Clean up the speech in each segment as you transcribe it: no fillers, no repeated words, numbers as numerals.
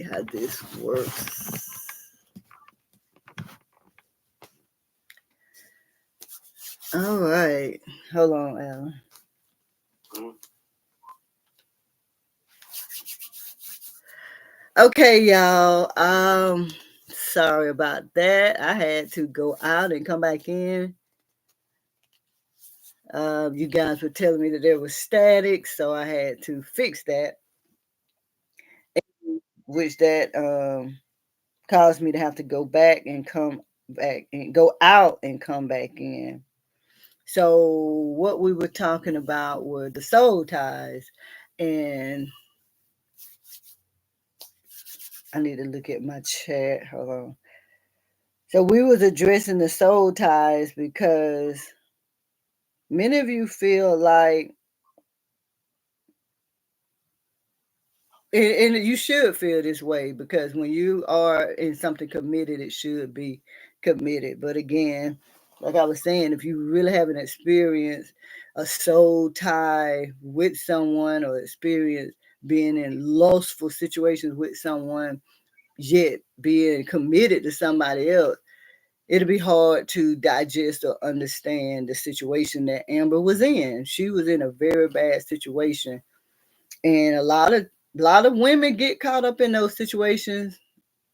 how this works. All right. Hold on, Alan. Okay, y'all. Sorry about that. I had to go out and come back in. You guys were telling me that there was static, so I had to fix that, which that caused me to have to go back and come back and go out and come back in. So what we were talking about were the soul ties, and I need to look at my chat. Hold on. So we was addressing the soul ties because many of you feel like, and you should feel this way, because when you are in something committed, it should be committed. But again, like I was saying, if you really haven't experienced a soul tie with someone or experience being in lustful situations with someone, yet being committed to somebody else, it'll be hard to digest or understand the situation that Amber was in. She was in a very bad situation, and a lot of women get caught up in those situations.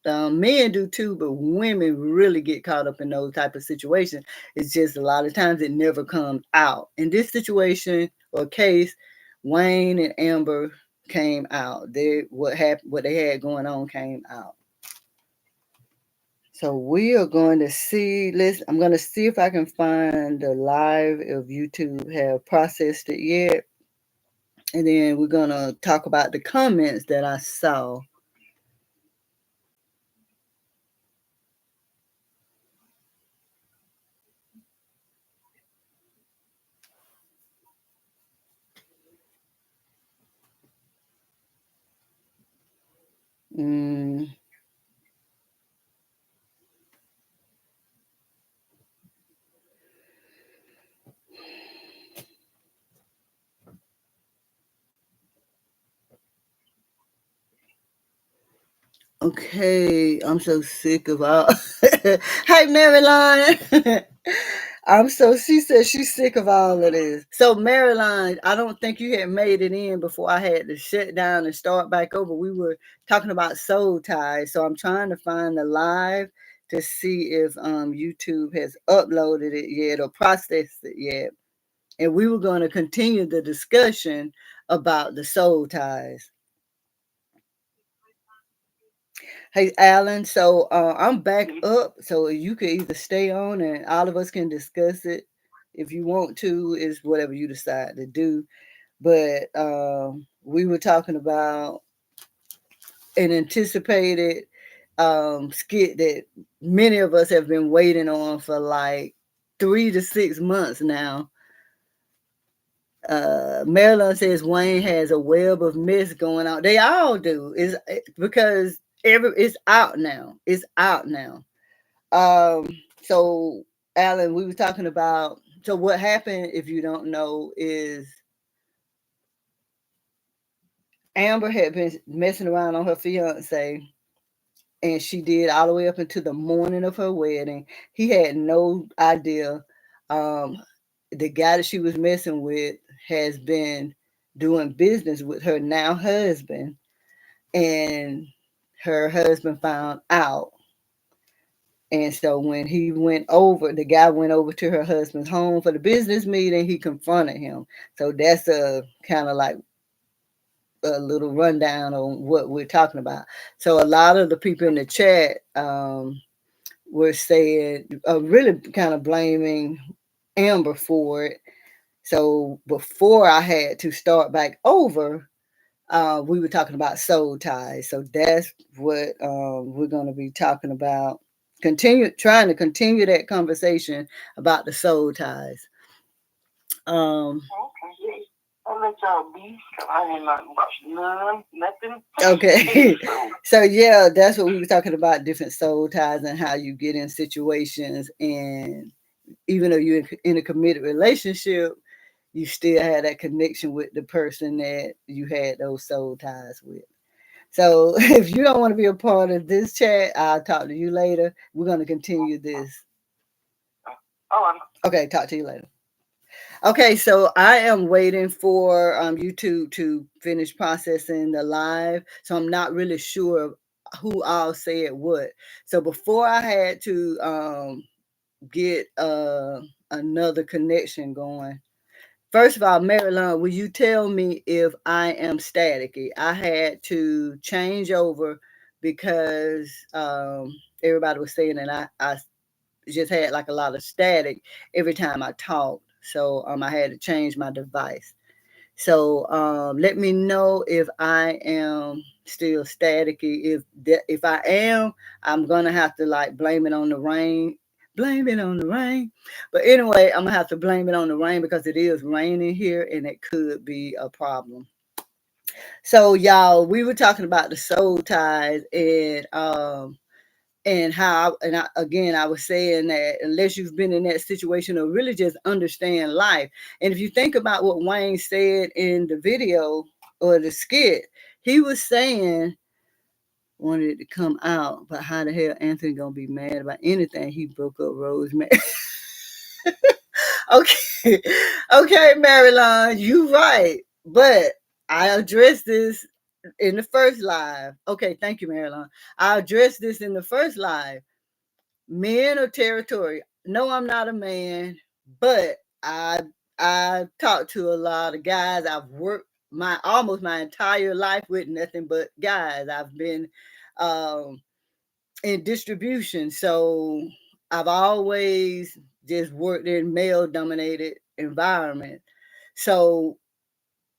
Men do too, but women really get caught up in those type of situations. It's just a lot of times it never comes out. In this situation or case, Wayne and Amber came out. What happened, what they had going on came out. So we are going to see. I'm going to see if I can find the live if YouTube have processed it yet, and then we're going to talk about the comments that I saw. Mm, okay, I'm so sick of all. Hey, Marilyn. She said she's sick of all of this. So, Marilyn, I don't think you had made it in before I had to shut down and start back over. We were talking about soul ties. So, I'm trying to find the live to see if YouTube has uploaded it yet or processed it yet. And we were going to continue the discussion about the soul ties. Hey, Alan, so I'm back up, so you could either stay on and all of us can discuss it if you want to, is whatever you decide to do. But we were talking about an anticipated skit that many of us have been waiting on for like 3 to 6 months now. Marilyn says Wayne has a web of mess going on. They all do. Is because it's out now. It's out now. So Alan, we were talking about. So what happened, if you don't know, is Amber had been messing around on her fiance, and she did all the way up until the morning of her wedding. He had no idea. Um, the guy that she was messing with has been doing business with her now husband, and her husband found out. And so when he went over, the guy went over to her husband's home for the business meeting, he confronted him. So that's a kind of like a little rundown on what we're talking about. So a lot of the people in the chat were saying, really kind of blaming Amber for it. So before I had to start back over, we were talking about soul ties. So that's what we're going to be talking about. Trying to continue that conversation about the soul ties. Okay. I'll let y'all be. I ain't not watch none, nothing. Okay. So yeah, that's what we were talking about, different soul ties and how you get in situations, and even though you're in a committed relationship, you still have that connection with the person that you had those soul ties with. So if you don't want to be a part of this chat, I'll talk to you later. We're going to continue this. Oh, I'm Okay, talk to you later. Okay, so I am waiting for YouTube to finish processing the live. So I'm not really sure who all said what. So before I had to get another connection going. First of all, Marilyn, will you tell me if I am staticky? I had to change over because everybody was saying that I just had like a lot of static every time I talked. So I had to change my device. So let me know if I am still staticky. If I am, I'm gonna have to like blame it on the rain. Blame it on the rain. But anyway, I'm gonna have to blame it on the rain because it is raining here and it could be a problem. So y'all, we were talking about the soul ties and how again I was saying that unless you've been in that situation or really just understand life, and if you think about what Wayne said in the video or the skit, he was saying wanted it to come out, but how the hell Anthony gonna be mad about anything? He broke up Rosemary. Okay, okay, Marilyn, you right, but I addressed this in the first live. Okay, thank you, Marilyn. I addressed this in the first live. Men are territory. No, I'm not a man, but I talk to a lot of guys. I've worked my almost my entire life with nothing but guys. I've been um, in distribution, so I've always just worked in male dominated environment. So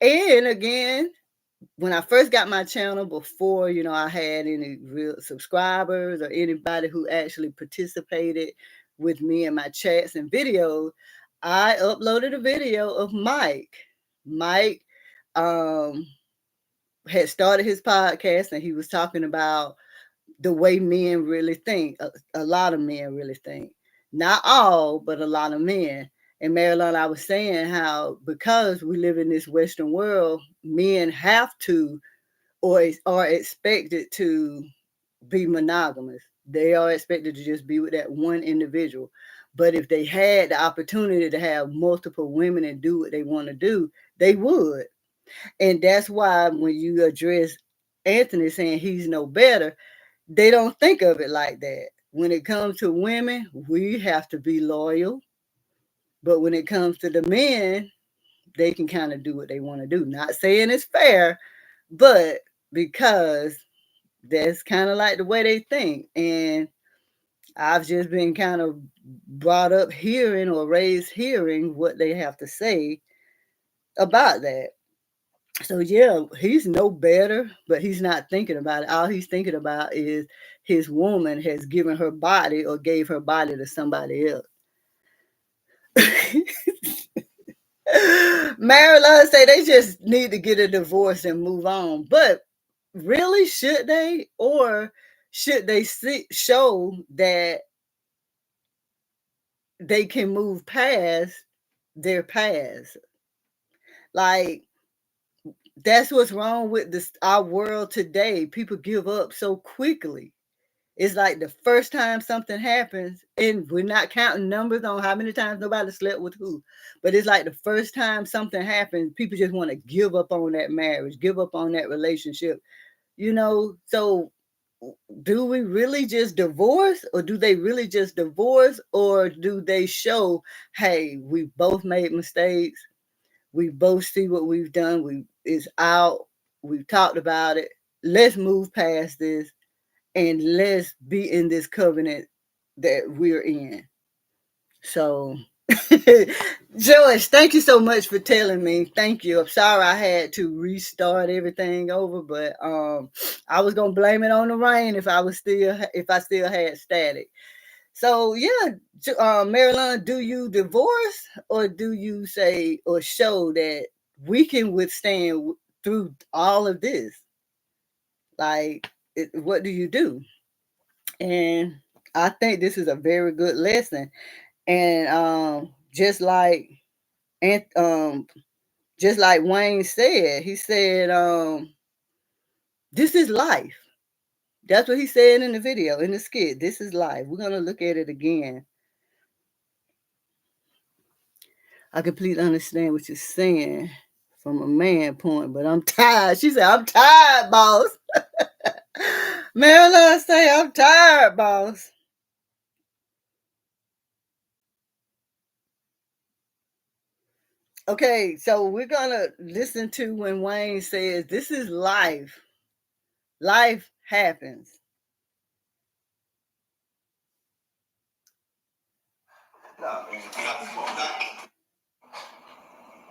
and again, when I first got my channel, before I had any real subscribers or anybody who actually participated with me in my chats and videos, I uploaded a video of Mike. Mike um, had started his podcast and he was talking about the way men really think. A lot of men really think. Not all, but a lot of men. And Marilyn, I was saying how because we live in this Western world, men have to or are expected to be monogamous. They are expected to just be with that one individual. But if they had the opportunity to have multiple women and do what they want to do, they would. And that's why when you address Anthony saying he's no better, they don't think of it like that. When it comes to women, we have to be loyal. But when it comes to the men, they can kind of do what they want to do. Not saying it's fair, but because that's kind of like the way they think. And I've just been kind of brought up hearing or raised hearing what they have to say about that. So yeah, he's no better, but he's not thinking about it. All he's thinking about is his woman has given her body or gave her body to somebody else. Marilyn say they just need to get a divorce and move on. But really, should they? Or should they show that they can move past their past? Like, that's what's wrong with this our world today. People give up so quickly. It's like the first time something happens, and we're not counting numbers on how many times nobody slept with who, but it's like the first time something happens, people just want to give up on that marriage, give up on that relationship. So do we really just divorce, or do they really just divorce, or do they show, hey, we both made mistakes, we both see what we've done, we it's out, we've talked about it, let's move past this and let's be in this covenant that we're in. So, Joyce, thank you so much for telling me. Thank you. I'm sorry I had to restart everything over, but I was gonna blame it on the rain if I still had static. So yeah, Marilyn, do you divorce or do you say or show that we can withstand through all of this? Like, what do you do? And I think this is a very good lesson. And and just like Wayne said, he said This is life. That's what he said in the video, in the skit. This is life. We're gonna look at it again. I completely understand what you're saying from a man point, but I'm tired. She said, I'm tired, boss. Marilyn say, I'm tired, boss. Okay, so we're gonna listen to when Wayne says, this is life. Life happens. No, man, you got this wrong.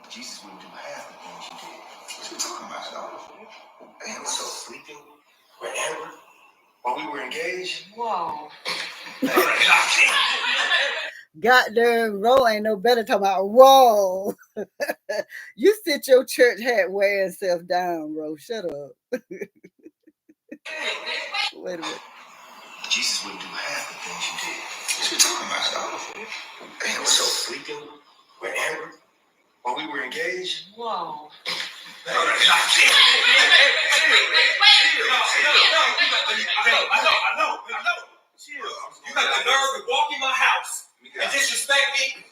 Jesus wouldn't do half the things you did. What you talking about, dog? Damn, so sleeping with Amber while we were engaged? Whoa. Got there, Ro ain't no better talking about, whoa. You sit your church hat wearing self down, Ro. Shut up. Wait a minute. Jesus wouldn't do half the things you did. What you talking about, dog? Damn, so sleeping with Amber while we were engaged? Whoa. I know. You got the nerve to walk in my house and disrespect me.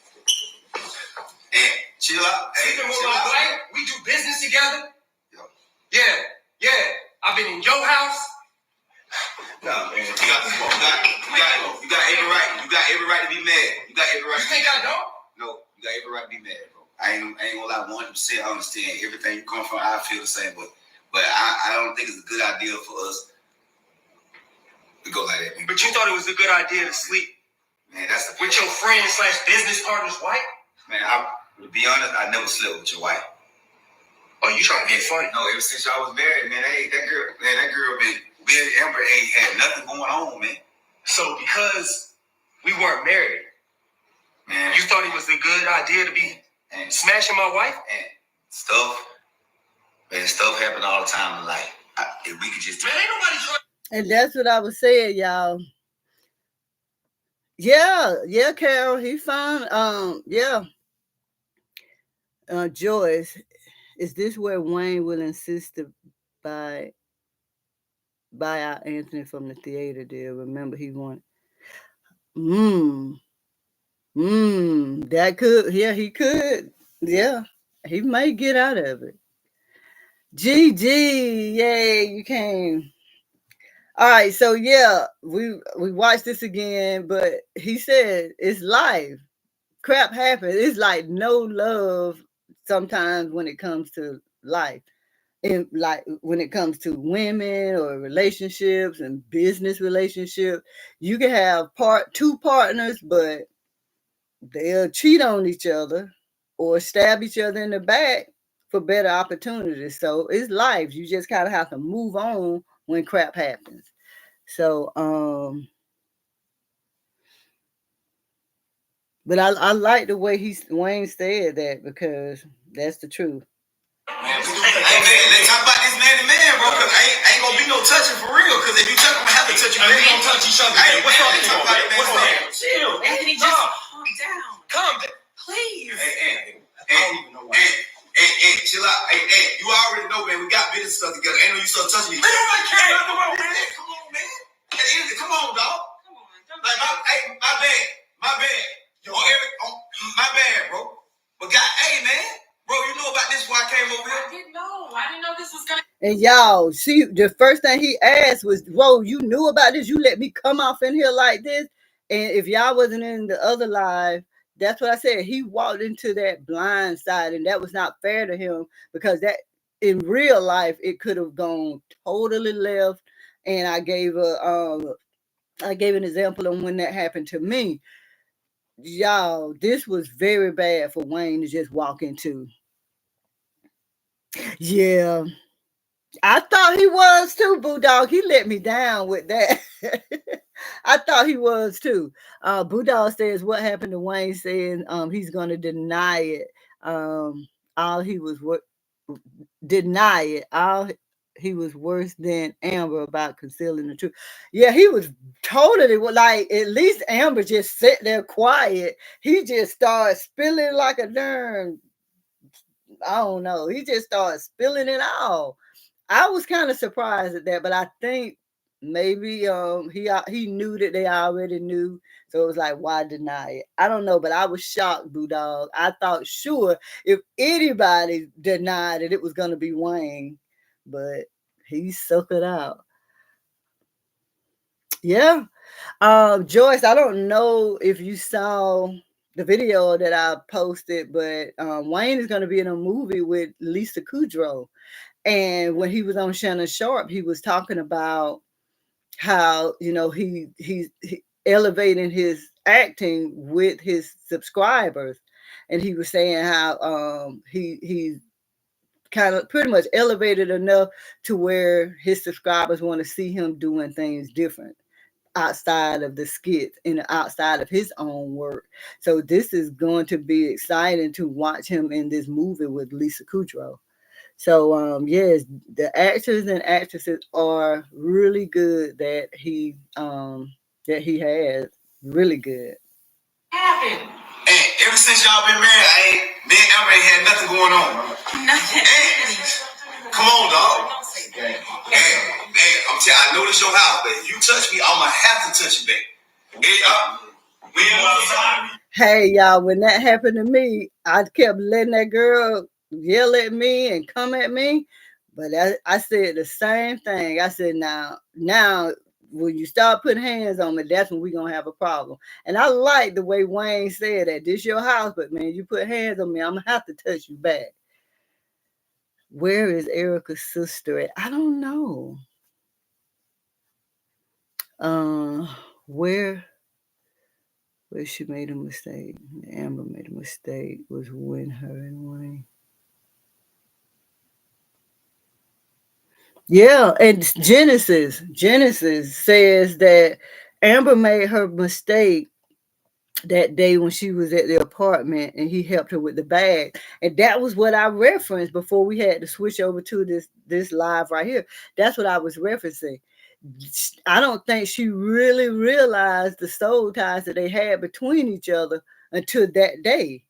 And chill out. Sleeping with my wife. We do business together. Yeah. I've been in your house. No, man. You got every right. You got every right to be mad. You got every right. You think I don't? No, you got every right to be mad, bro. I ain't gonna lie 100%. I understand everything you come from. I feel the same way. But I don't think it's a good idea for us to go like that. Man. But you thought it was a good idea to sleep, man. That's with your friend / business partner's wife. Man, to be honest, I never slept with your wife. Oh, you trying to get funny? No, ever since y'all was married, man, that girl been Amber ain't had nothing going on, man. So because we weren't married, man, you thought it was a good idea to be smashing my wife? And stuff happen all the time in life. If we could just man, ain't nobody trying. And that's what I was saying, y'all. Yeah, Carol, he fine. Joyce, is this where Wayne will insist to buy out Anthony from the theater deal? Remember, he wanted. That could. Yeah, he could. Yeah, he may get out of it. GG, yay, you came. All right, so yeah, we watched this again, but he said it's life. Crap happens. It's like no love sometimes when it comes to life. And like when it comes to women or relationships and business relationships, you can have two partners, but they'll cheat on each other or stab each other in the back for better opportunities. So it's life. You just kind of have to move on when crap happens. So, but I like the way Wayne said that because that's the truth. Man, let's talk about this man to man, bro. Cause ain't gonna be no touching for real. Cause if you touch him, I have to touch you. We gonna touch each other. Hey, what's wrong? What's wrong? Chill. Anthony, just calm down. Calm down, please. Hey, I don't even know why. And chill out. Hey, you already know, man. We got business stuff together. Ain't no you start touching me. Man, nobody care about the world, man. Come on, man. Come on, dog. Come on. Like my bad. My bad, bro. But hey, man. Bro, you know about this before I came over here? I didn't know this was gonna. And y'all, see, the first thing he asked was, "Whoa, you knew about this? You let me come off in here like this?" And if y'all wasn't in the other live, that's what I said. He walked into that blind side, and that was not fair to him because that in real life it could have gone totally left. And I gave an example on when that happened to me. Y'all, this was very bad for Wayne to just walk into. Yeah, I thought he was too, Bulldog. He let me down with that. I thought he was too. Bulldog says what happened to Wayne saying he's going to deny it. All he was deny it. All he was worse than Amber about concealing the truth. Yeah, he was totally like, at least Amber just sat there quiet. He just started spilling like a darn, I don't know. He just started spilling it all. I was kind of surprised at that, but I think maybe he knew that they already knew, so it was like, why deny it? I don't know, but I was shocked, Bulldog. I thought sure if anybody denied it, it was gonna be Wayne, but he suckered out. Yeah. Joyce, I don't know if you saw the video that I posted, but Wayne is going to be in a movie with Lisa Kudrow. And when he was on Shannon Sharp, he was talking about how he elevating his acting with his subscribers, and he was saying how he kind of pretty much elevated enough to where his subscribers want to see him doing things different outside of the skits and outside of his own work. So this is going to be exciting to watch him in this movie with Lisa Kudrow. So yes, the actors and actresses are really good that he has. Really good. Happened. And ever since y'all been married, me and Amber ain't had nothing going on. Nothing. And, come on, dog. And, I'm telling you, I know this your house, but if you touch me, I'ma have to touch you back. We ain't on the side. Hey y'all, when that happened to me, I kept letting that girl yell at me and come at me. But I said the same thing. I said, now, when you start putting hands on me, that's when we're going to have a problem. And I like the way Wayne said that. This your house, but man, you put hands on me, I'm going to have to touch you back. Where is Erica's sister at? I don't know. Where she made a mistake. Amber made a mistake was when her and Wayne. Yeah, and Genesis says that Amber made her mistake that day when she was at the apartment and he helped her with the bag. And that was what I referenced before we had to switch over to this live right here. That's what I was referencing. I don't think she really realized the soul ties that they had between each other until that day,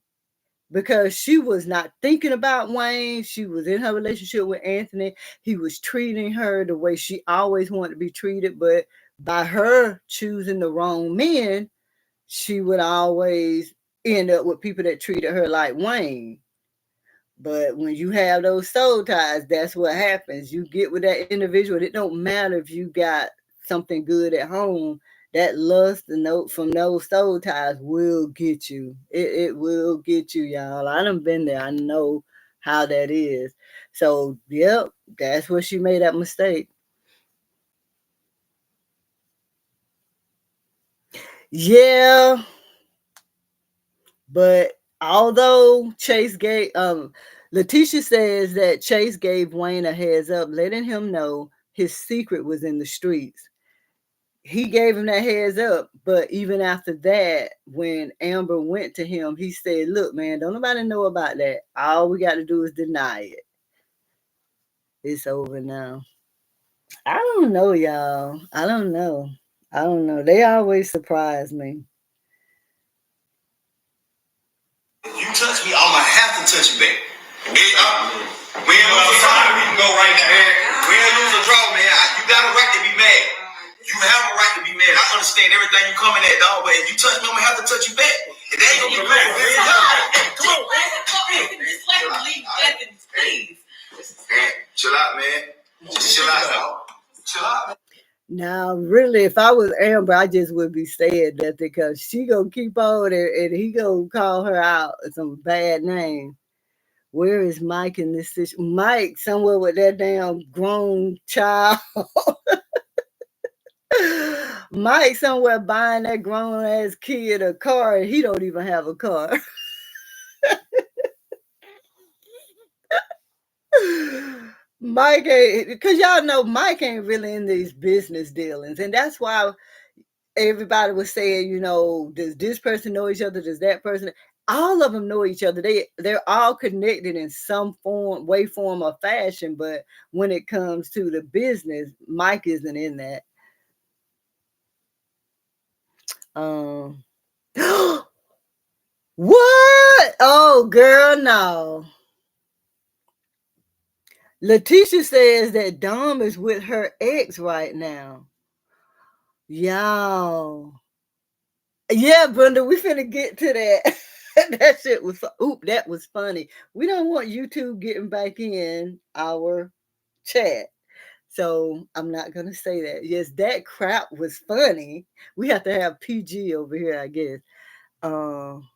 because she was not thinking about Wayne. She was in her relationship with Anthony. He was treating her the way she always wanted to be treated, but by her choosing the wrong men, she would always end up with people that treated her like Wayne. But when you have those soul ties, that's what happens. You get with that individual. It don't matter if you got something good at home. That lust and note from those soul ties will get you. It will get you, y'all. I done been there. I know how that is. So, yep, that's where she made that mistake. Yeah, but although Chase gave Letitia says that Chase gave Wayne a heads up, letting him know his secret was in the streets. He gave him that heads up, but even after that, when Amber went to him, he said, look, man, don't nobody know about that. All we got to do is deny it. It's over now. I don't know, y'all. I don't know. They always surprise me. If you touch me, I'ma have to touch you back. We ain't lose a side, we can go right now. We ain't lose a draw, man. You got a right to be mad. You have a right to be mad. I understand everything you coming at, dog, but if you touch me, I'm gonna have to touch you back. It ain't gonna be back. Come on, man. Please. Chill out, man. Just chill out, dog. Chill out. Now, really, if I was Amber, I just would be saying that because she gonna keep on and he gonna call her out some bad name. Where is Mike in this situation? Mike somewhere with that damn grown child. Mike somewhere buying that grown ass kid a car and he don't even have a car. Mike ain't, because y'all know Mike ain't really in these business dealings, and that's why everybody was saying, does this person know each other? Does that person? All of them know each other. They're all connected in some form, way, form, or fashion. But when it comes to the business, Mike isn't in that. What? Oh, girl, no. Letitia says that Dom is with her ex right now. Y'all. Yeah, Brenda, we finna get to that. That shit was that was funny. We don't want YouTube getting back in our chat. So I'm not gonna say that. Yes, that crap was funny. We have to have PG over here, I guess. Um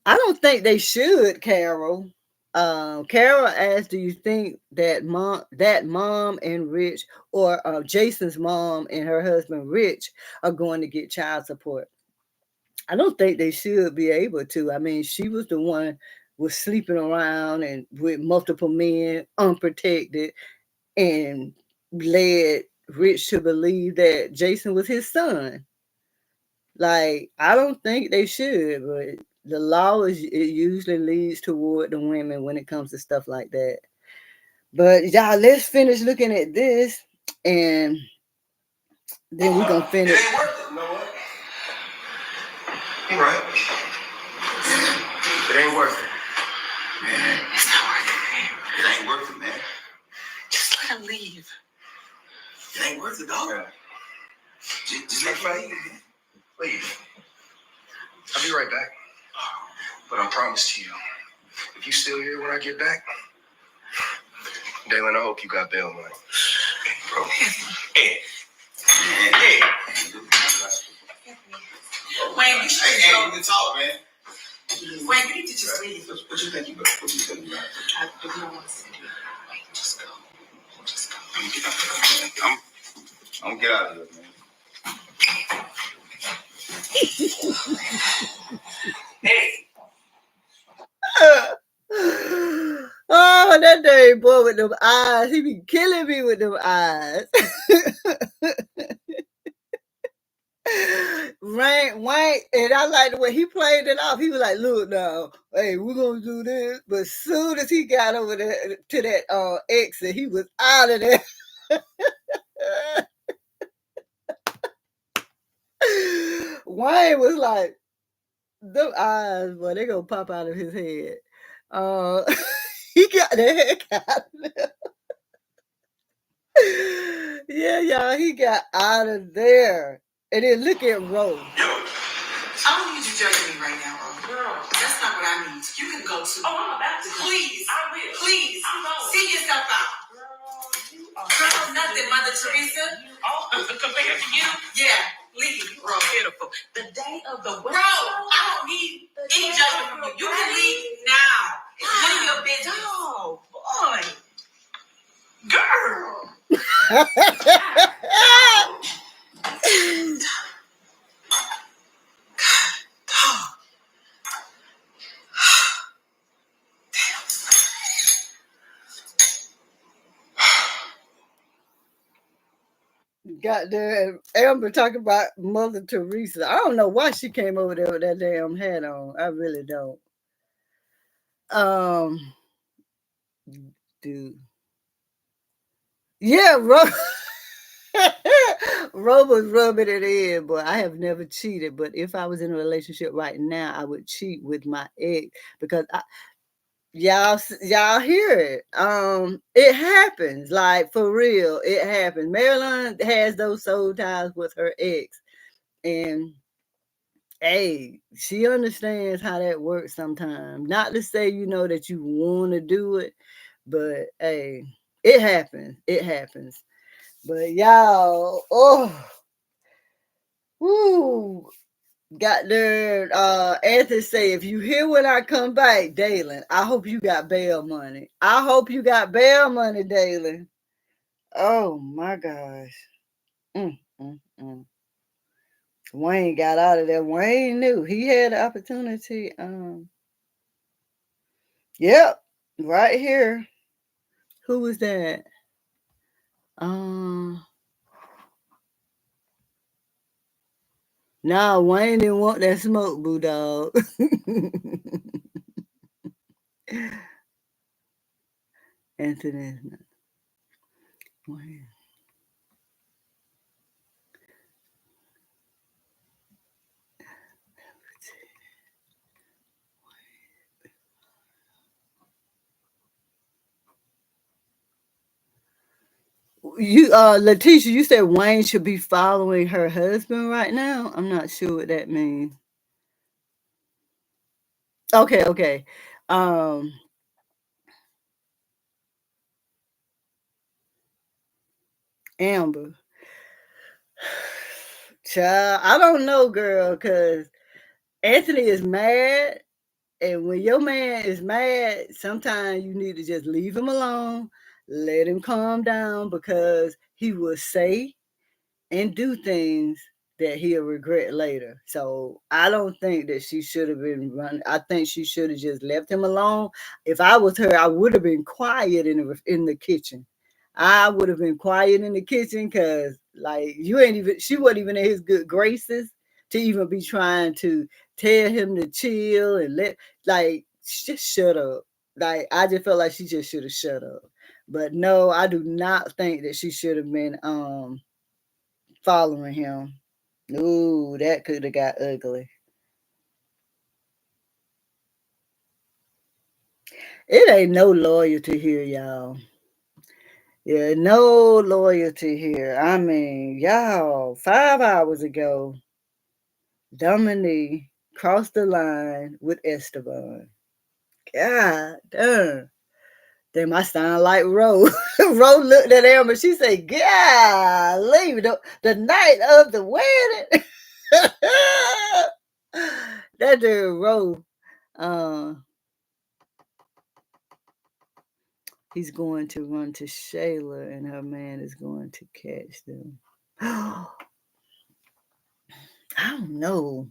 I don't think they should, Carol. Carol asked, "Do you think that mom and Rich, or Jason's mom and her husband Rich, are going to get child support?" I don't think they should be able to. I mean, she was the one was sleeping around and with multiple men, unprotected, and led Rich to believe that Jason was his son. Like, I don't think they should, but the law is it usually leads toward the women when it comes to stuff like that. But y'all, let's finish looking at this, and then we're gonna It finish. ain't worth it. You know what? You're right. It ain't worth it. Man, it's not worth it, man. It ain't worth it, man. Just let him leave. It ain't worth it, dog. Yeah. Just let him leave, man. Leave. I'll be right back. But I promise to you, if you still here when I get back, Dalen, I hope you got bail money. Bro. Hey. Hey. Wayne, you should just go. You can talk, man. Wayne, you need to just leave. What you think you got? What you think you got? I don't want to sit here. Wayne, just go. Just go. I'm gonna get out of here, man. Hey. Oh, that dang boy with them eyes. He be killing me with them eyes. Right, Wayne, and I like the way he played it off. He was like, "Look now, hey, we're gonna do this." But as soon as he got over there to that exit, he was out of there. Wayne was like, "Them eyes, boy, they gonna pop out of his head." Uh, he got the heck out of there. Yeah, y'all, he got out of there. And then look at Rose. I don't need you judging me right now, Rose. Girl, that's not what I need. You can go too. Oh, I'm about to. Please. I will. Please. I'm going. See yourself out. Girl, nothing, Mother Teresa. Compared to you? Yeah. Leave, Rose. Beautiful. The day of the wedding. Bro, I don't need any judgment from you. You can leave now. It's none of your business. Oh, boy. Girl. Got there and Amber talking about Mother Teresa. I don't know why she came over there with that damn hat on. I really don't. Um, dude. Yeah, Ro was rubbing it in, but I have never cheated. But if I was in a relationship right now, I would cheat with my ex because y'all hear it. It happens, like for real. It happens. Marilyn has those soul ties with her ex, and hey, she understands how that works sometimes. Not to say that you want to do it, but hey, it happens. It happens. But y'all, woo, got there. Anthony say, if you hear when I come back, Dalen, I hope you got bail money. I hope you got bail money, Dalen. Oh my gosh. Mm, mm, mm. Wayne got out of there. Wayne knew he had the opportunity. Yep, right here. Who was that? Um, nah, Wayne didn't want that smoke, boo dog. Anthony, Wayne. You Letitia, you said Wayne should be following her husband right now. I'm not sure what that means. Okay, okay. Um Amber. Child, I don't know, girl, because Anthony is mad. And when your man is mad, sometimes you need to just leave him alone, let him calm down because he will say and do things that he'll regret later. So I don't think that she should have been running. I think she should have just left him alone. If I was her, I would have been quiet in the kitchen. I would have been quiet in the kitchen because like you ain't even she wasn't even in his good graces to even be trying to tell him to chill and let like just shut up. Like I just felt like she just should have shut up. But no, I do not think that she should have been following him. Ooh, that could have got ugly. It ain't no loyalty here, y'all. Yeah, no loyalty here. I mean, y'all, 5 hours ago, Dominique crossed the line with Esteban. God damn. Then I sound like Ro. Ro looked at him and she said, golly, the night of the wedding. That dude Ro. Uh, he's going to run to Shayla and her man is going to catch them. I don't know.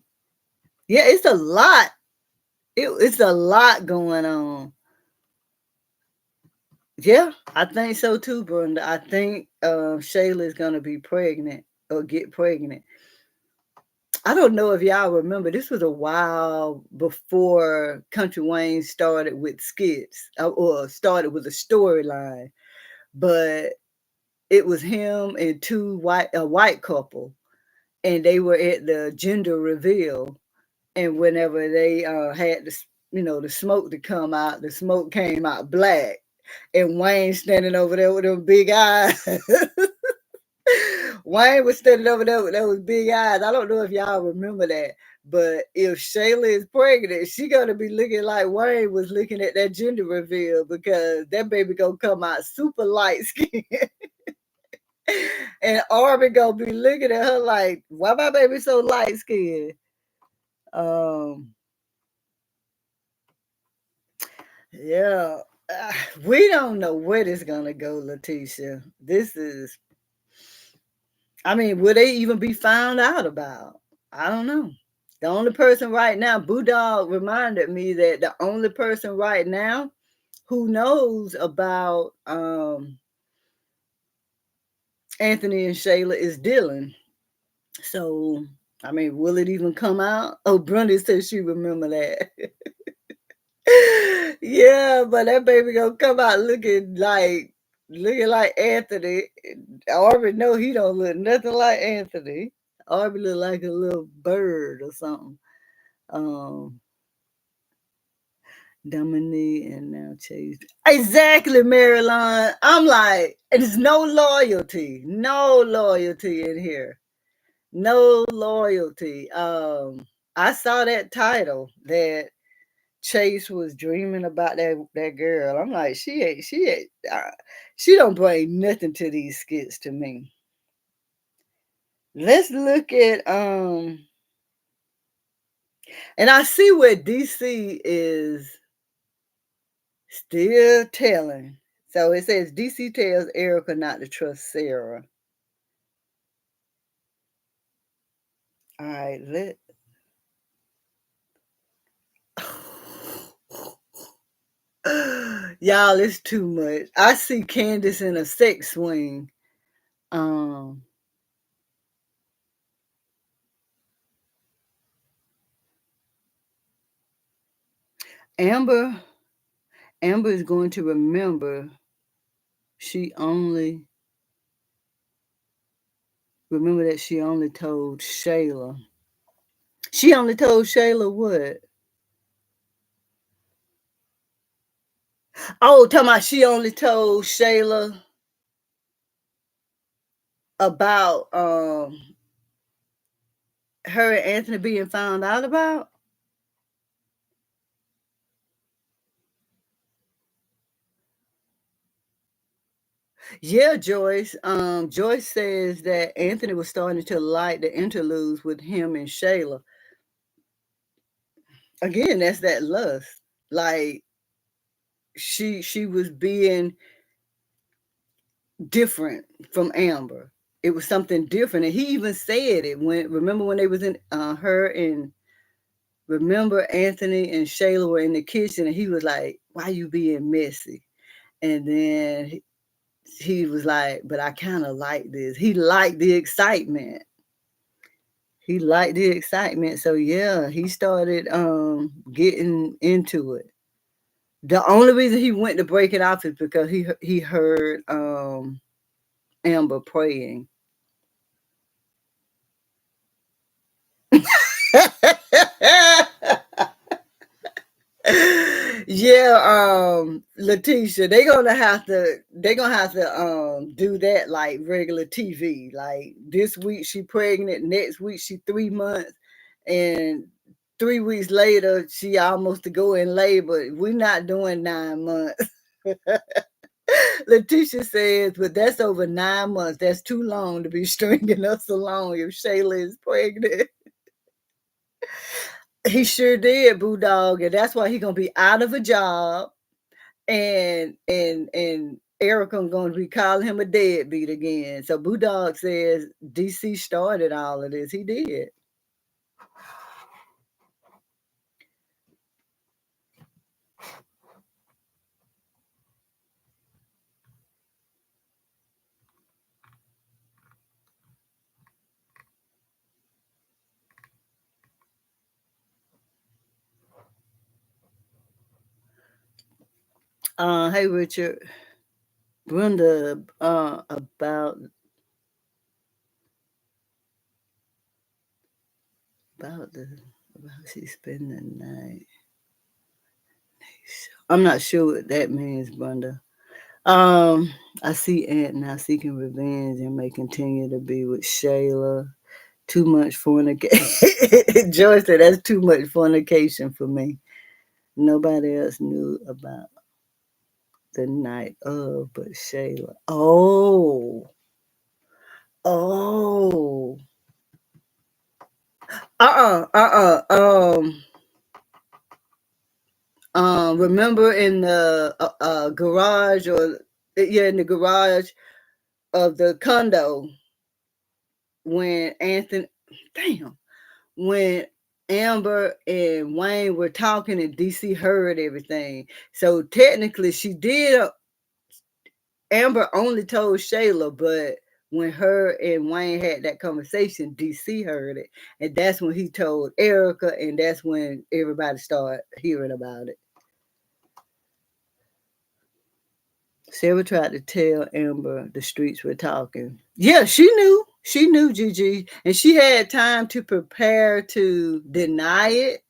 Yeah, it's a lot. It's a lot going on. Yeah, I think so too, Brenda. I think Shayla is gonna be pregnant or get pregnant. I don't know if y'all remember. This was a while before Country Wayne started with skits or started with a storyline, but it was him and a white couple, and they were at the gender reveal. And whenever they had the smoke to come out, the smoke came out black and Wayne standing over there with them big eyes. Wayne was standing over there with those big eyes. I don't know if y'all remember that, but if Shayla is pregnant, she gonna be looking like Wayne was looking at that gender reveal because that baby gonna come out super light skinned. And Arby gonna be looking at her like, why my baby so light skinned? Um, yeah. We don't know where this gonna go, Letitia. This is I mean, will they even be found out about? I don't know. The only person right now, Budog reminded me that the only person right now who knows about Anthony and Shayla is Dylan. So, I mean, will it even come out? Oh, Brenda said she remember that. Yeah, but that baby gonna come out looking like Anthony. I already know he don't look nothing like Anthony. Arby look like a little bird or something. Um, Dominique and now Chase. Exactly, Marilyn. I'm like, there's no loyalty in here, no loyalty. I saw that title that Chase was dreaming about that girl. I'm like, she don't bring nothing to these skits to me. Let's look at and I see where DC is still telling. So it says DC tells Erica not to trust Sarah. All right, y'all, it's too much. I see Candace in a sex swing. Um, Amber, Amber is going to she only remember that she only told Shayla. She only told Shayla what? Oh, talking about she only told Shayla about her and Anthony being found out about? Yeah, Joyce. Joyce says that Anthony was starting to like the interludes with him and Shayla. Again, that's that lust. Like she was being different from Amber. It was something different, and he even said it when. Remember when they was in her and remember Anthony and Shayla were in the kitchen, and he was like, "Why you being messy?" And then he was like, "But I kind of like this." He liked the excitement. He liked the excitement. So yeah, he started getting into it. The only reason he went to break it off is because he heard Amber praying. Yeah, Letitia, they're gonna have to do that like regular TV. Like this week she pregnant, next week she 3 months, and 3 weeks later she almost to go in labor. We're not doing 9 months. Letitia says, but that's over 9 months. That's too long to be stringing us along if Shayla is pregnant. He sure did, Boo Dog, and that's why he gonna be out of a job, and Erica gonna be calling him a deadbeat again. So Boo Dog says DC started all of this. He did. Hey Richard, Brenda, about the about she spend the night. I'm not sure what that means, Brenda. I see Aunt now seeking revenge and may continue to be with Shayla. Too much fornication. George said that's too much fornication for me. Nobody else knew about the night of but Shayla. Oh. Oh. Um remember in the garage or yeah, in the garage of the condo when Anthony damn when Amber and Wayne were talking and DC heard everything. So technically she did Amber only told Shayla, but when her and Wayne had that conversation, DC heard it. And that's when he told Erica, and that's when everybody started hearing about it. Sarah tried to tell Amber the streets were talking. Yeah, she knew. She knew, Gigi. And she had time to prepare to deny it,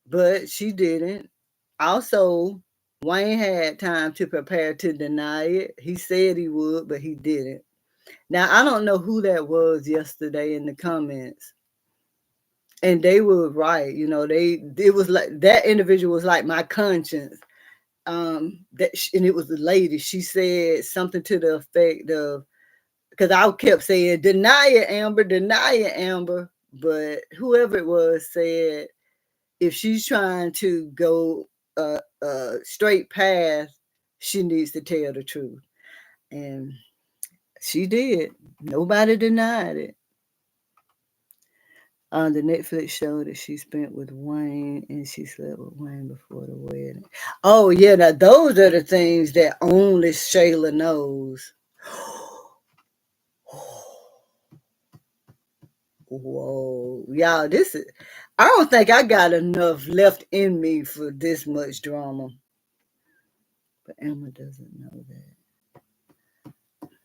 but she didn't. Also, Wayne had time to prepare to deny it. He said he would, but he didn't. Now, I don't know who that was yesterday in the comments. And they were right. You know, it was like that individual was like my conscience. And it was a lady. She said something to the effect of because I kept saying, deny it, Amber, deny it, Amber. But whoever it was said if she's trying to go a straight path, she needs to tell the truth. And she did. Nobody denied it. On the Netflix show that she spent with Wayne and she slept with Wayne before the wedding. Oh yeah, now those are the things that only Shayla knows. Whoa, y'all, this is I don't think I got enough left in me for this much drama. But Emma doesn't know that.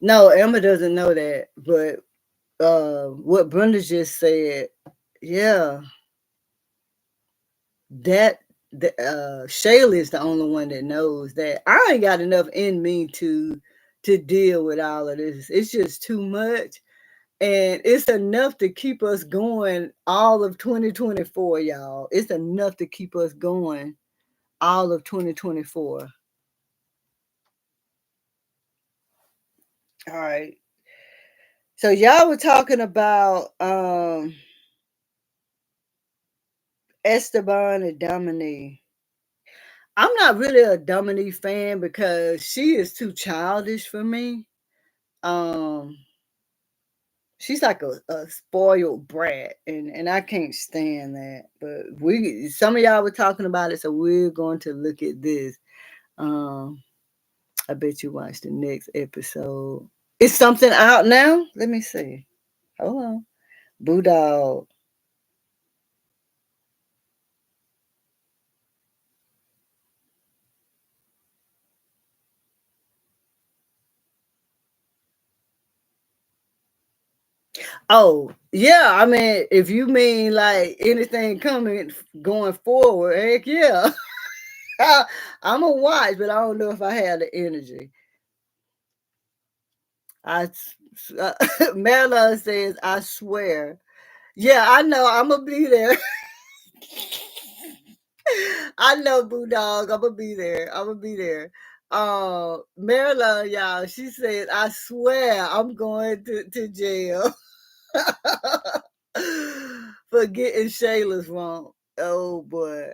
No, Emma doesn't know that. But what Brenda just said, yeah, that Shayla is the only one that knows that. I ain't got enough in me to to deal with all of this. It's just too much. And it's enough to keep us going all of 2024, y'all. It's enough to keep us going all of 2024. All right. So y'all were talking about Esteban and Dominique. I'm not really a Dominique fan because she is too childish for me. Um she's like a spoiled brat, and I can't stand that. But some of y'all were talking about it, so we're going to look at this. Um I bet you watch the next episode. Is something out now? Let me see. Hold on. Boodog. Oh, yeah. I mean, if you mean like anything coming going forward, heck yeah. I'm a watch, but I don't know if I have the energy. I Marilyn says, I swear. Yeah, I know. I'm gonna be there. I know, Boo Dog. I'm gonna be there. I'm gonna be there. Marilyn, y'all, she said, I swear I'm going to jail for getting Shayla's wrong. Oh boy.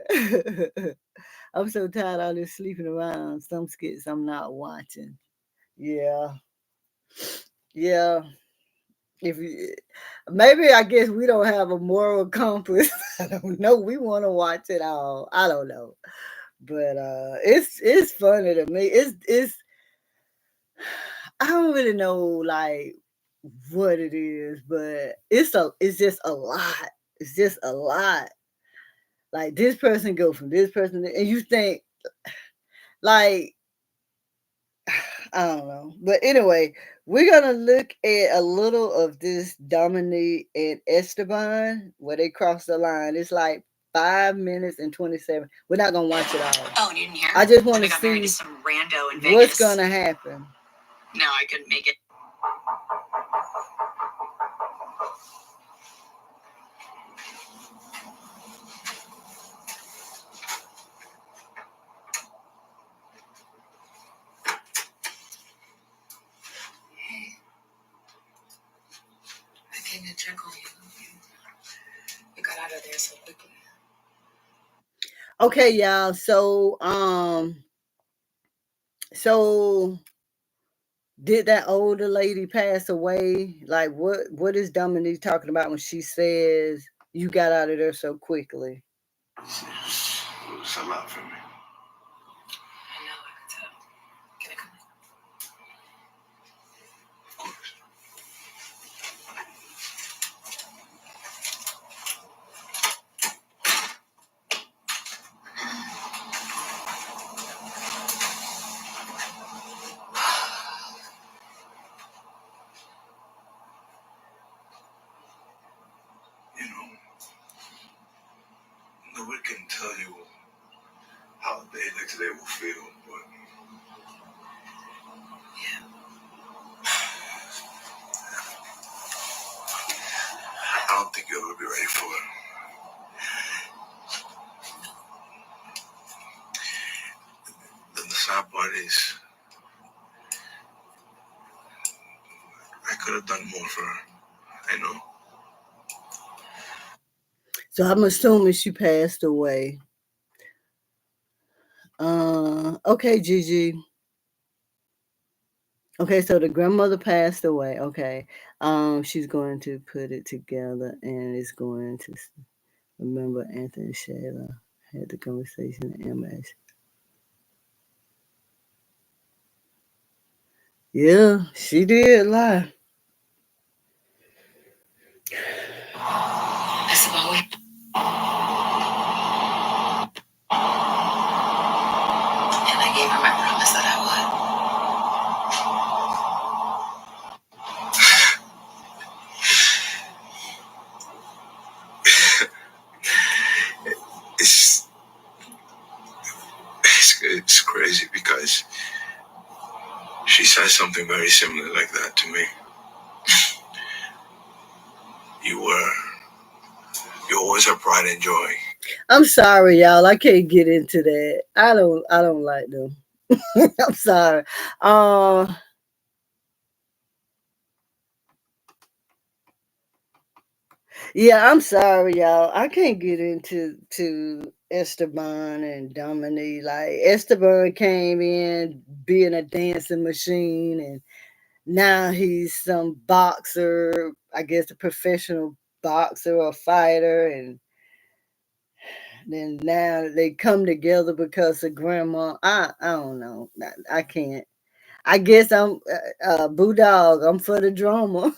I'm so tired of all this sleeping around. Some skits I'm not watching. Yeah. Yeah. If you, maybe I guess we don't have a moral compass. I don't know. We want to watch it all. I don't know. But it's funny to me. It's I don't really know like what it is, but it's just a lot. It's just a lot. Like this person go from this person, and you think like I don't know. But anyway, we're gonna look at a little of this Dominique and Esteban where they cross the line. It's like 5 minutes and 27. We're not gonna watch it all. Oh, you didn't hear? I just want to got married to see some rando in what's Vegas. gonna happen. No, I couldn't make it. I came to check on you. You got out of there so quickly. Okay, y'all. So did that older lady pass away? Like what is Dominique talking about when she says you got out of there so quickly? It's a lot for me. I know, I can tell. Can I come in? Of course. You know, nobody can tell you how a day like today will feel, but yeah. I don't think you'll ever be ready for it. The sad part is, I could have done more for her. I know. So I'm assuming she passed away. Okay, Gigi. Okay, so the grandmother passed away. Okay. She's going to put it together and is going to remember Anthony Shayla had the conversation in MS. Yeah, she did lie. That's about it. And I gave her my promise that I would. It's crazy because she said had something very similar like that to me. You always have pride and joy. I'm sorry, y'all. I can't get into that. I don't like them. I'm sorry. Uh yeah, I'm sorry, y'all. I can't get into Esteban and Dominique. Like Esteban came in being a dancing machine, and now he's some boxer, I guess a professional boxer or fighter, and then now they come together because of grandma. I don't know. I can't. I guess I'm Bulldog. I'm for the drama.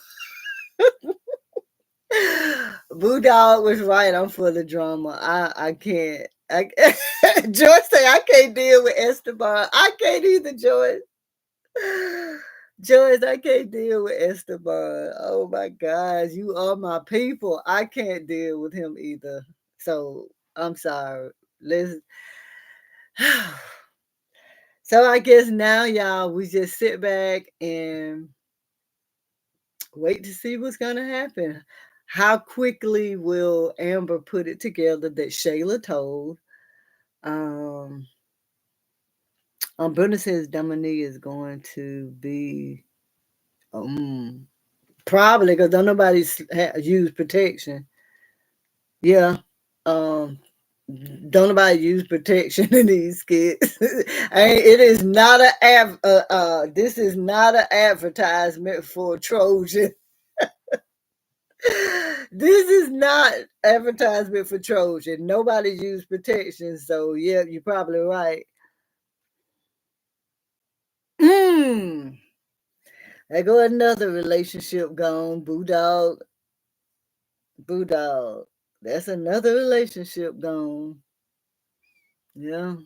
Bulldog was right. I'm for the drama. I can't. Joyce say I can't deal with Esteban. I can't either, Joyce. Joyce, I can't deal with Esteban. Oh my gosh, you are my people. I can't deal with him either. So I'm sorry. Let's. So I guess now, y'all, we just sit back and wait to see what's gonna happen. How quickly will Amber put it together that Shayla told? Um, Brenda says Dominique is going to be um probably because don't nobody use protection. Yeah, um, don't nobody use protection in these skits. It is not this is not an advertisement for Trojan. This is not advertisement for Trojan. Nobody use protection, so yeah, you're probably right. Mm. There go another relationship gone. Bulldog, Bulldog. That's another relationship gone. Yeah.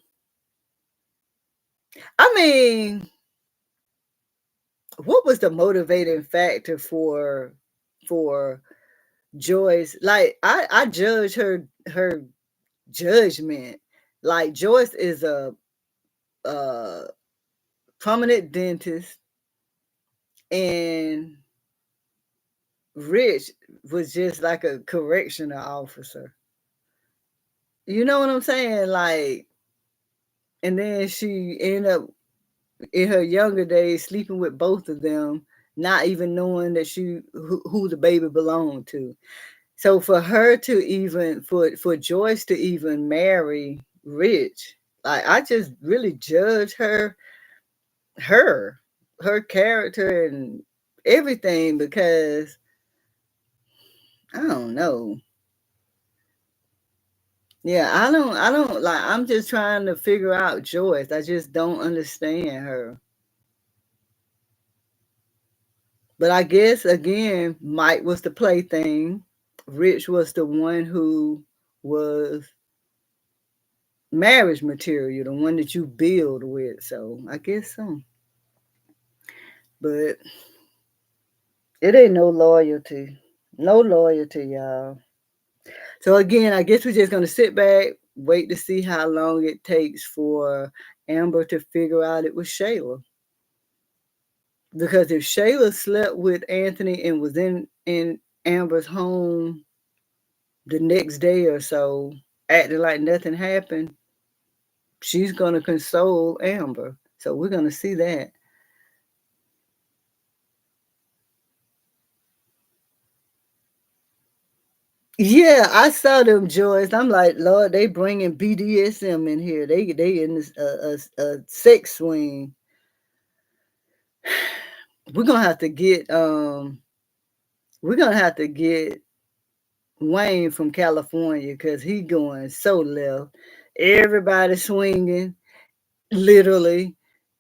I mean, what was the motivating factor for Joyce? Like I judge her judgment. Like Joyce is a uh prominent dentist, and Rich was just like a correctional officer. You know what I'm saying? Like, and then she ended up in her younger days sleeping with both of them, not even knowing that who the baby belonged to. So for her to even for Joyce to even marry Rich, like I just really judge her her character and everything because I don't know. Yeah, I don't like I'm just trying to figure out Joyce. I just don't understand her. But I guess again, Mike was the plaything. Rich was the one who was marriage material, the one that you build with. So I guess so. But it ain't no loyalty. No loyalty, y'all. So again, I guess we're just gonna sit back, wait to see how long it takes for Amber to figure out it was Shayla. Because if Shayla slept with Anthony and was in Amber's home the next day or so, acting like nothing happened, she's gonna console Amber. So we're gonna see that. Yeah, I saw them Joyce. I'm like, Lord, they bringing BDSM in here. They in this sex swing. We're gonna have to get we're gonna have to get Wayne from California because he going so left. Everybody swinging, literally.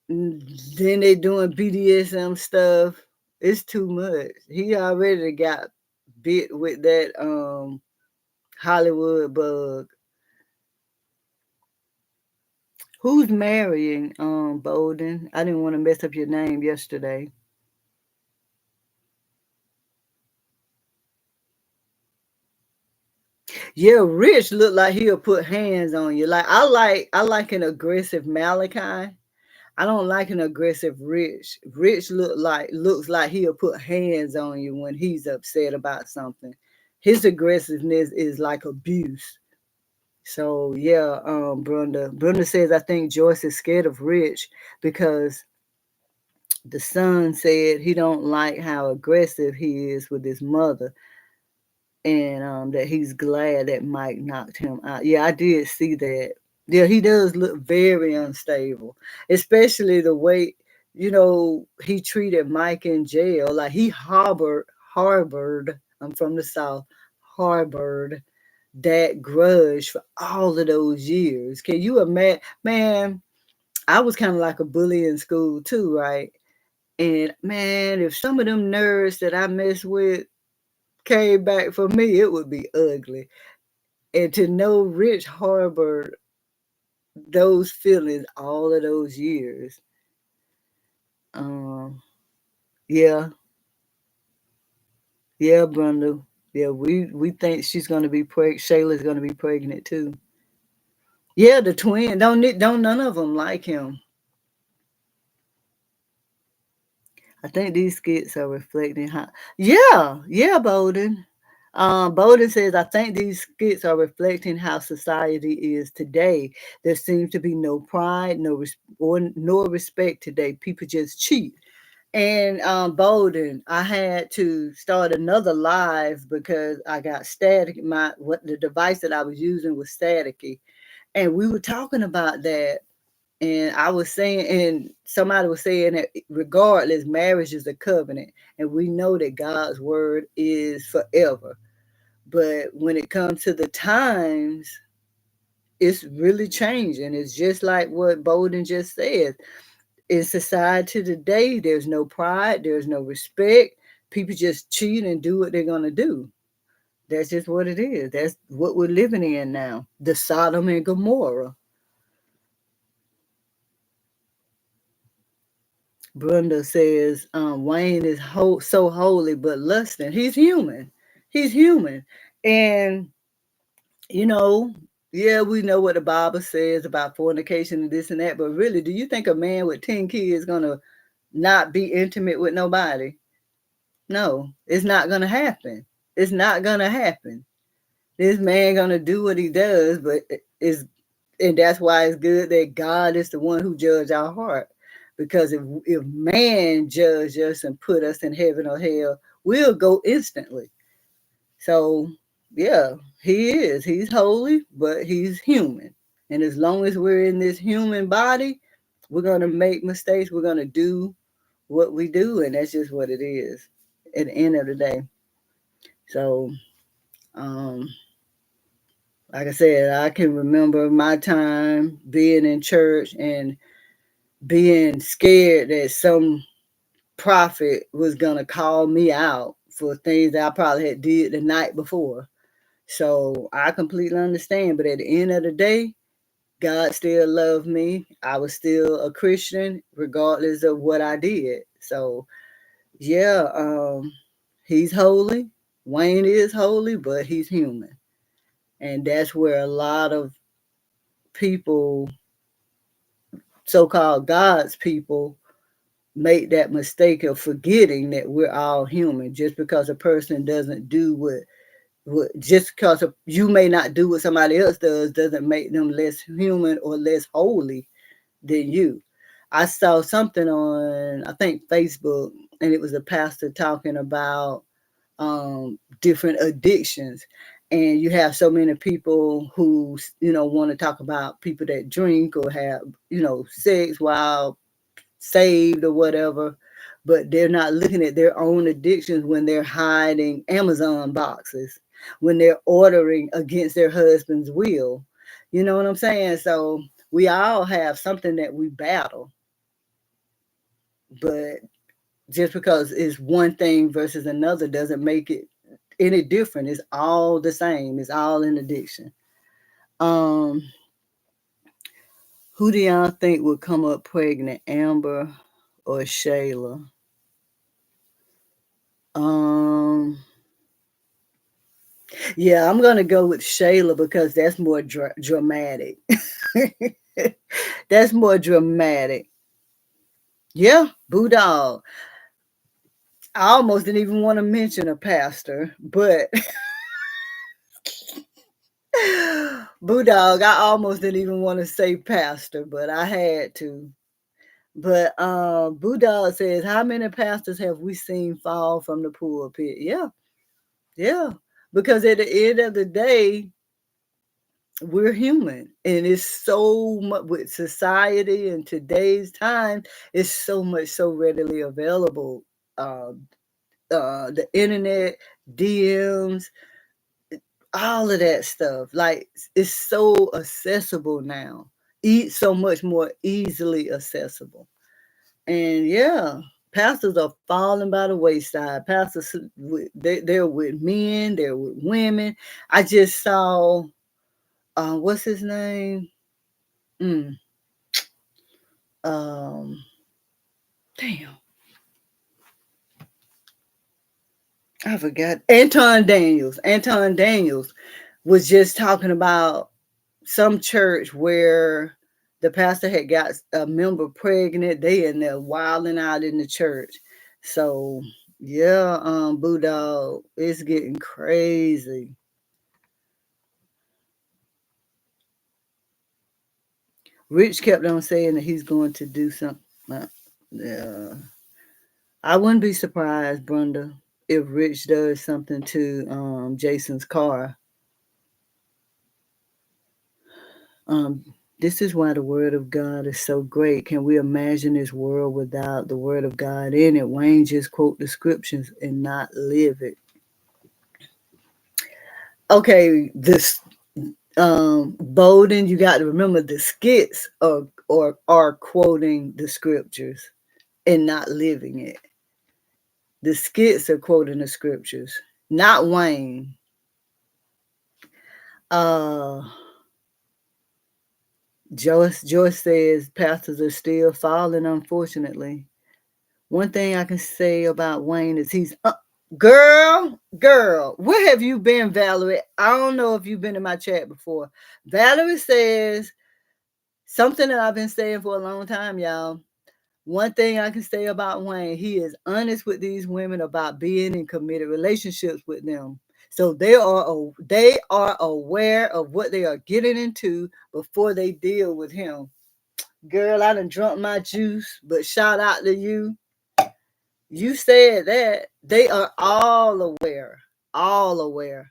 Then they doing BDSM stuff. It's too much. He already got bit with that Hollywood bug. Who's marrying Bolden? I didn't want to mess up your name yesterday. Yeah, Rich looked like he'll put hands on you. Like I like an aggressive Malachi. I don't like an aggressive Rich. Rich looks like he'll put hands on you when he's upset about something. His aggressiveness is like abuse. So yeah, Brenda. Brenda says I think Joyce is scared of Rich because the son said he don't like how aggressive he is with his mother, and that he's glad that Mike knocked him out. Yeah, I did see that. Yeah, he does look very unstable, especially the way he treated Mike in jail. Like he harbored. I'm from the South. Harbored that grudge for all of those years. Can you imagine? Man, I was kind of like a bully in school too, right? And man, if some of them nerds that I mess with came back for me, it would be ugly. And to know Rich harbored those feelings all of those years, um, yeah, yeah, Brenda, yeah, we think she's gonna be Shayla's gonna be pregnant too. Yeah, the twin don't none of them like him. I think these skits are reflecting how. Yeah, yeah, Bowden. Bowden says, I think these skits are reflecting how society is today. There seems to be no pride, nor respect today. People just cheat. And Bowden, I had to start another live because I got static. The device that I was using was staticky, and we were talking about that, and I was saying, and somebody was saying that regardless, marriage is a covenant, and we know that God's word is forever. But when it comes to the times, it's really changing. It's just like what Bolden just said. In society today, there's no pride, there's no respect. People just cheat and do what they're gonna do. That's just what it is. That's what we're living in now. The Sodom and Gomorrah. Brenda says Wayne is so holy but lusting. He's human. He's human. And, you know, yeah, we know what the Bible says about fornication and this and that, but really, do you think a man with 10 kids is going to not be intimate with nobody? No, it's not going to happen. It's not going to happen. This man going to do what he does, but it's and that's why it's good that God is the one who judge our heart. Because if man judge us and put us in heaven or hell, we'll go instantly. So yeah, he is. He's holy, but he's human. And as long as we're in this human body, we're gonna make mistakes. We're gonna do what we do, and that's just what it is at the end of the day. So um like I said, I can remember my time being in church and being scared that some prophet was gonna call me out for things that I probably had did the night before. So I completely understand. But at the end of the day, God still loved me. I was still a Christian regardless of what I did. So yeah, he's holy. Wayne is holy, but he's human. And that's where a lot of people, so-called God's people, make that mistake of forgetting that we're all human. Just because a person doesn't do just because you may not do what somebody else does doesn't make them less human or less holy than you. I saw something on, I think, Facebook, and it was a pastor talking about different addictions. And you have so many people who, want to talk about people that drink or have, sex while saved or whatever, but they're not looking at their own addictions when they're hiding Amazon boxes, when they're ordering against their husband's will. You know what I'm saying? So we all have something that we battle, but just because it's one thing versus another doesn't make it any different. It's all the same. It's all an addiction. Um, who do y'all think would come up pregnant, Amber or Shayla? Um, yeah, I'm gonna go with Shayla because that's more dramatic. That's more dramatic. Yeah, Bulldog. I almost didn't even want to mention a pastor, but Bulldog, I almost didn't even want to say pastor, but I had to. But Bulldog says, how many pastors have we seen fall from the pulpit? Yeah, yeah. Because at the end of the day, we're human. And it's so much with society and today's time, it's so much so readily available. Uh, the internet, DMs, all of that stuff. Like it's so accessible now. So much more easily accessible. And yeah, pastors are falling by the wayside. Pastors, they're with men, they're with women. I just saw, what's his name? Mm, um, damn, I forgot. Anton Daniels. Anton Daniels was just talking about some church where the pastor had got a member pregnant. They in there wilding out in the church. So yeah, Bulldog, it's getting crazy. Rich kept on saying that he's going to do something. Yeah, I wouldn't be surprised, Brenda, if Rich does something to Jason's car. Um, this is why the Word of God is so great. Can we imagine this world without the Word of God in it? Wayne just quote the scriptures and not live it. Okay, this Bowden, you got to remember the skits are quoting the scriptures and not living it. The skits are quoting the scriptures, not Wayne. Uh, Joyce says pastors are still falling, unfortunately. One thing I can say about Wayne is he's girl. Where have you been, Valerie? I don't know if you've been in my chat before. Valerie says something that I've been saying for a long time, y'all. One thing I can say about Wayne, he is honest with these women about being in committed relationships with them. So they are aware of what they are getting into before they deal with him. Girl, I done drunk my juice, but shout out to you. You said that. They are all aware. All aware.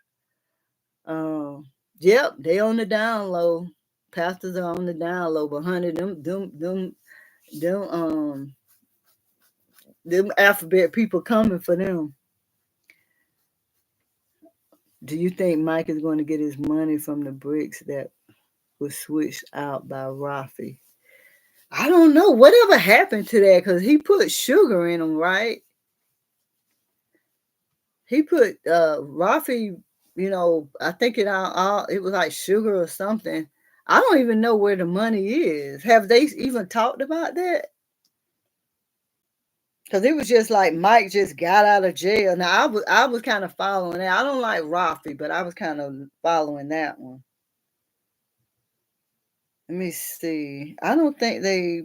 Um, yep, they on the down low. Pastors are on the down low, but honey, them them alphabet people coming for them. Do you think Mike is going to get his money from the bricks that was switched out by Rafi? I don't know. Whatever happened to that? Because he put sugar in them, right? He put Rafi, I think it was like sugar or something. I don't even know where the money is. Have they even talked about that? Because it was just like Mike just got out of jail. Now I was kind of following that. I don't like Rafi, but I was kind of following that one. Let me see. I don't think they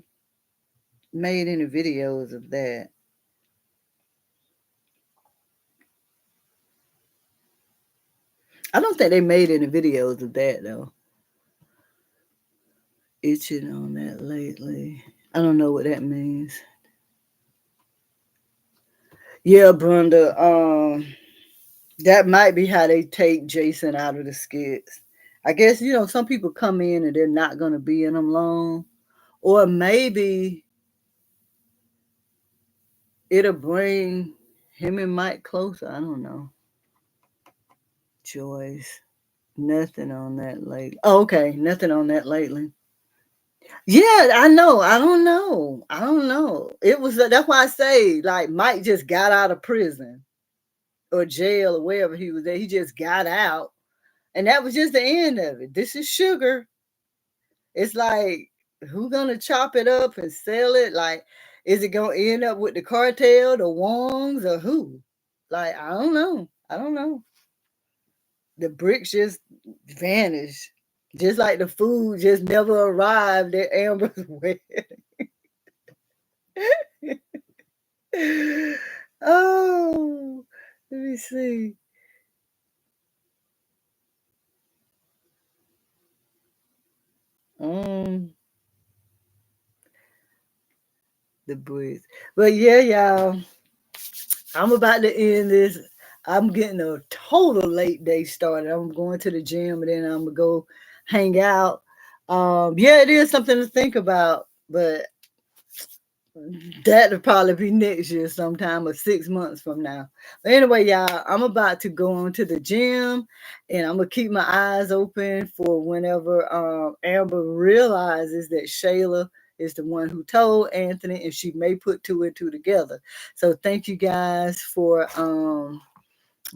made any videos of that. I don't think they made any videos of that though. Itching on that lately. I don't know what that means. Yeah, Brenda. That might be how they take Jason out of the skits. I guess some people come in and they're not gonna be in them long, or maybe it'll bring him and Mike closer. I don't know. Joyce, nothing on that lately. Oh, okay, nothing on that lately. Yeah, I know. I don't know. I don't know. It was that's why I say like Mike just got out of prison or jail or wherever he was at. He just got out, and that was just the end of it. This is sugar. It's like who gonna chop it up and sell it? Like, is it gonna end up with the cartel, the Wongs, or who? Like, I don't know. I don't know. The bricks just vanished. Just like the food just never arrived at Amber's wedding. Oh, let me see. Um, the boys. But yeah, y'all, I'm about to end this. I'm getting a total late day started. I'm going to the gym and then I'm gonna go hang out. Yeah, it is something to think about, but that'll probably be next year sometime or 6 months from now. But anyway, y'all, I'm about to go on to the gym and I'm gonna keep my eyes open for whenever Amber realizes that Shayla is the one who told Anthony and she may put two and two together. So thank you guys for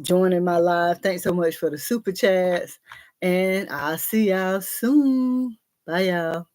joining my live. Thanks so much for the super chats. And I'll see y'all soon. Bye y'all.